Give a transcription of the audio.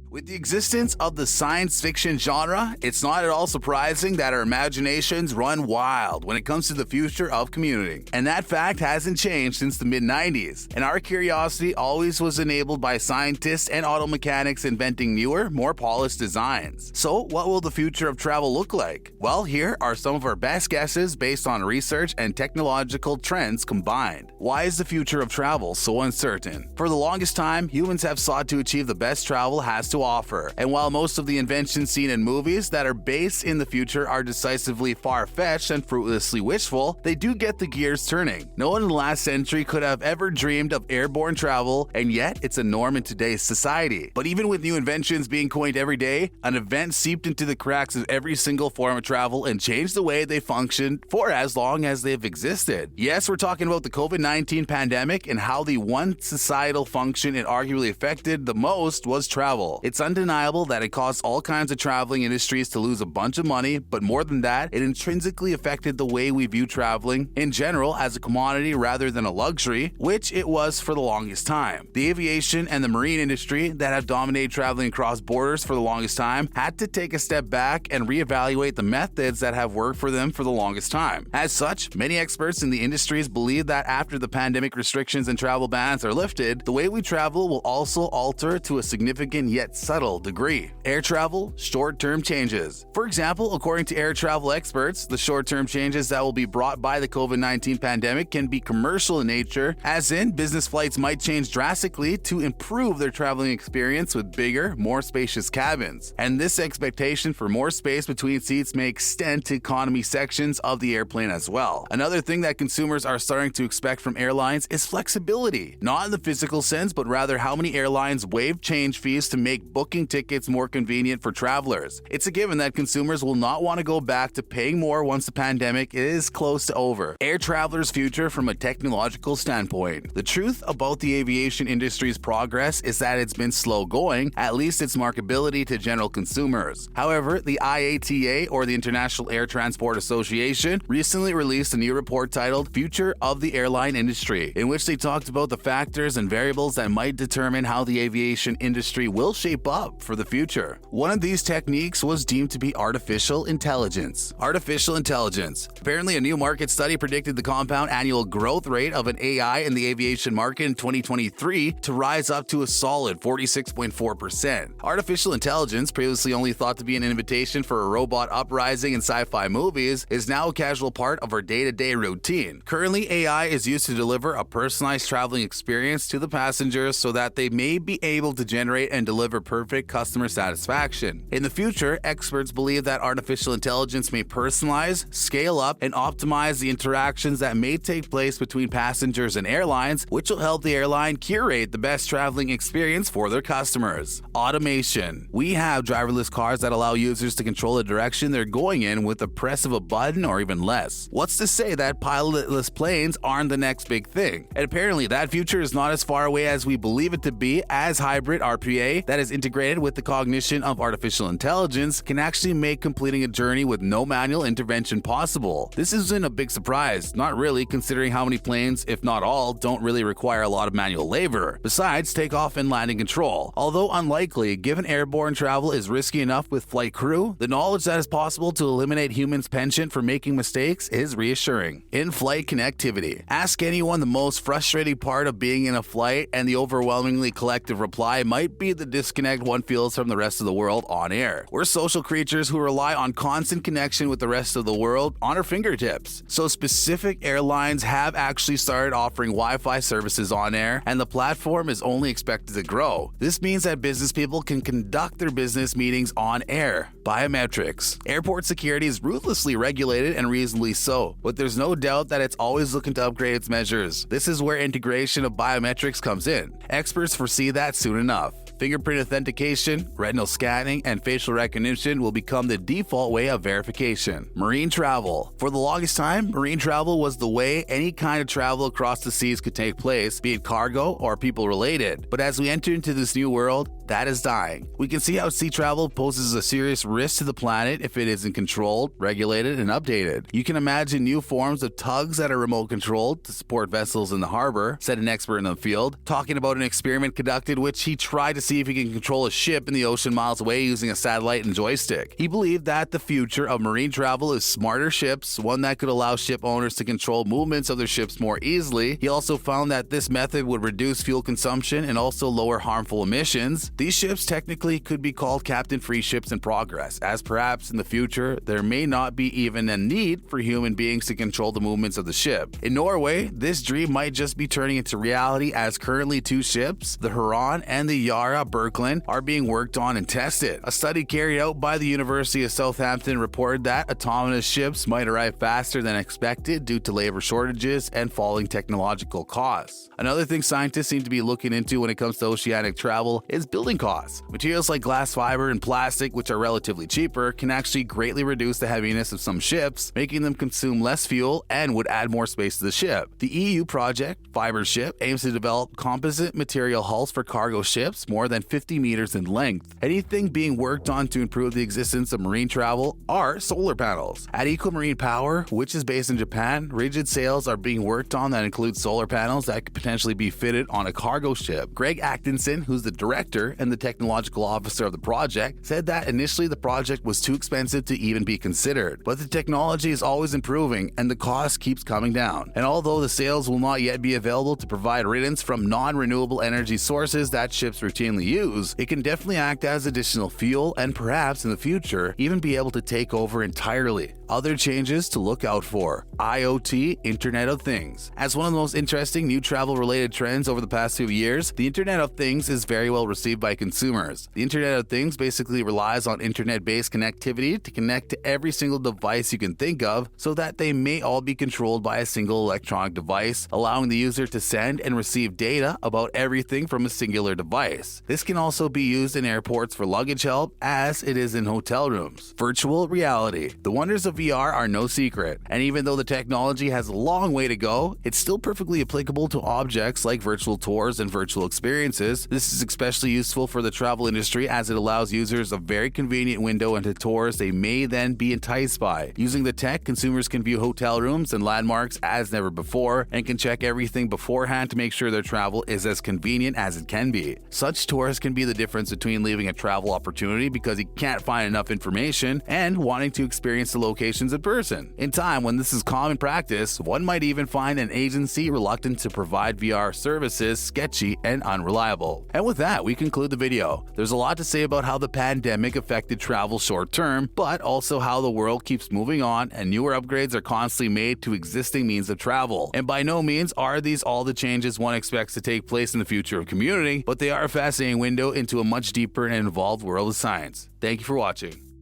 With the existence of the science fiction genre, it's not at all surprising that our imaginations run wild when it comes to the future of commuting. And that fact hasn't changed since the mid-90s. And our curiosity always was enabled by scientists and auto mechanics inventing newer, more polished designs. So, what will the future of travel look like? Well, here are some of our best guesses based on research and technological trends combined. Why is the future of travel so uncertain? For the longest time, humans have sought to achieve the best travel has to offer. And while most of the inventions seen in movies that are based in the future are decisively far-fetched and fruitlessly wishful, they do get the gears turning. No one in the last century could have ever dreamed of airborne travel, and yet it's a norm in today's society. But even with new inventions being coined every day, an event seeped into the cracks of every single form of travel and changed the way they functioned for as long as they've existed. Yes, we're talking about the COVID-19 pandemic and how the one societal function it arguably affected the most was travel. It's undeniable that it caused all kinds of traveling industries to lose a bunch of money, but more than that, it intrinsically affected the way we view traveling in general as a commodity rather than a luxury, which it was for the longest time. The aviation and the marine industry that have dominated traveling across borders for the longest time had to take a step back and reevaluate the methods that have worked for them for the longest time. As such, many experts in the industries believe that after the pandemic restrictions and travel bans are lifted, the way we travel will also alter to a significant yet subtle degree. Air travel, short-term changes. For example, according to air travel experts, the short-term changes that will be brought by the COVID-19 pandemic can be commercial in nature, as in business flights might change drastically to improve their traveling experience with bigger, more spacious cabins. And this expectation for more space between seats may extend to economy sections of the airplane as well. Another thing that consumers are starting to expect from airlines is flexibility. Not in the physical sense, but rather how many airlines waive change fees to make booking tickets more convenient for travelers. It's a given that consumers will not want to go back to paying more once the pandemic is close to over. Air travelers' future from a technological standpoint. The truth about the aviation industry's progress is that it's been slow going, at least its marketability to general consumers. However, the IATA, or the International Air Transport Association, recently released a new report titled Future of the Airline Industry, in which they talked about the factors and variables that might determine how the aviation industry will shape up for the future. One of these techniques was deemed to be artificial intelligence. Artificial intelligence. Apparently, a new market study predicted the compound annual growth rate of an AI in the aviation market in 2023 to rise up to a solid 46.4%. Artificial intelligence, previously only thought to be an invitation for a robot uprising in sci-fi movies, is now a casual part of our day-to-day routine. Currently, AI is used to deliver a personalized traveling experience to the passengers so that they may be able to generate and deliver perfect customer satisfaction. In the future, experts believe that artificial intelligence may personalize, scale up, and optimize the interactions that may take place between passengers and airlines, which will help the airline curate the best traveling experience for their customers. Automation. We have driverless cars that allow users to control the direction they're going in with the press of a button or even less. What's to say that pilotless planes aren't the next big thing? And apparently that future is not as far away as we believe it to be, as hybrid RPA that is integrated with the cognition of artificial intelligence can actually make completing a journey with no manual intervention possible. This isn't a big surprise, not really, considering how many planes, if not all, don't really require a lot of manual labor, besides takeoff and landing control. Although unlikely, given airborne travel is risky enough with flight crew, the knowledge that it's possible to eliminate humans' penchant for making mistakes is reassuring. In-flight connectivity. Ask anyone the most frustrating part of being in a flight, and the overwhelmingly collective reply might be the disconnect one feels from the rest of the world on air. We're social creatures who rely on constant connection with the rest of the world on our fingertips. So specific airlines have actually started offering Wi-Fi services on air, and the platform is only expected to grow. This means that business people can conduct their business meetings on air. Biometrics. Airport security is ruthlessly regulated, and reasonably so, but there's no doubt that it's always looking to upgrade its measures. This is where integration of biometrics comes in. Experts foresee that soon enough. Fingerprint authentication, retinal scanning, and facial recognition will become the default way of verification. Marine travel. For the longest time, marine travel was the way any kind of travel across the seas could take place, be it cargo or people related. But as we enter into this new world, that is dying. We can see how sea travel poses a serious risk to the planet if it isn't controlled, regulated, and updated. You can imagine new forms of tugs that are remote controlled to support vessels in the harbor, said an expert in the field, talking about an experiment conducted which he tried to see if he can control a ship in the ocean miles away using a satellite and joystick. He believed that the future of marine travel is smarter ships, one that could allow ship owners to control movements of their ships more easily. He also found that this method would reduce fuel consumption and also lower harmful emissions. These ships technically could be called captain-free ships in progress, as perhaps in the future there may not be even a need for human beings to control the movements of the ship. In Norway, this dream might just be turning into reality, as currently 2 ships, the Huron and the Yara Birkeland, are being worked on and tested. A study carried out by the University of Southampton reported that autonomous ships might arrive faster than expected due to labor shortages and falling technological costs. Another thing scientists seem to be looking into when it comes to oceanic travel is building costs. Materials like glass fiber and plastic, which are relatively cheaper, can actually greatly reduce the heaviness of some ships, making them consume less fuel and would add more space to the ship. The EU project, Fiber Ship, aims to develop composite material hulls for cargo ships more than 50 meters in length. Anything being worked on to improve the existence of marine travel are solar panels. At Ecomarine Power, which is based in Japan, rigid sails are being worked on that include solar panels that could potentially be fitted on a cargo ship. Greg Atkinson, who's the director and the technological officer of the project, said that initially the project was too expensive to even be considered, but the technology is always improving and the cost keeps coming down. And although the sails will not yet be available to provide riddance from non-renewable energy sources that ships routinely use, it can definitely act as additional fuel and perhaps in the future even be able to take over entirely. Other changes to look out for: IoT, Internet of Things. As one of the most interesting new travel-related trends over the past few years, the Internet of Things is very well received by consumers. The Internet of Things basically relies on internet-based connectivity to connect to every single device you can think of, so that they may all be controlled by a single electronic device, allowing the user to send and receive data about everything from a singular device. This can also be used in airports for luggage help, as it is in hotel rooms. Virtual reality. The wonders of VR are no secret, and even though the technology has a long way to go, it's still perfectly applicable to objects like virtual tours and virtual experiences. This is especially useful for the travel industry, as it allows users a very convenient window into tours they may then be enticed by. Using the tech, consumers can view hotel rooms and landmarks as never before, and can check everything beforehand to make sure their travel is as convenient as it can be. Such tours can be the difference between leaving a travel opportunity because you can't find enough information and wanting to experience the locations in person. In time, when this is common practice, one might even find an agency reluctant to provide VR services sketchy and unreliable. And with that, we conclude the video. There's a lot to say about how the pandemic affected travel short term, but also how the world keeps moving on and newer upgrades are constantly made to existing means of travel. And by no means are these all the changes one expects to take place in the future of commuting, but they are a fascinating window into a much deeper and involved world of science. Thank you for watching.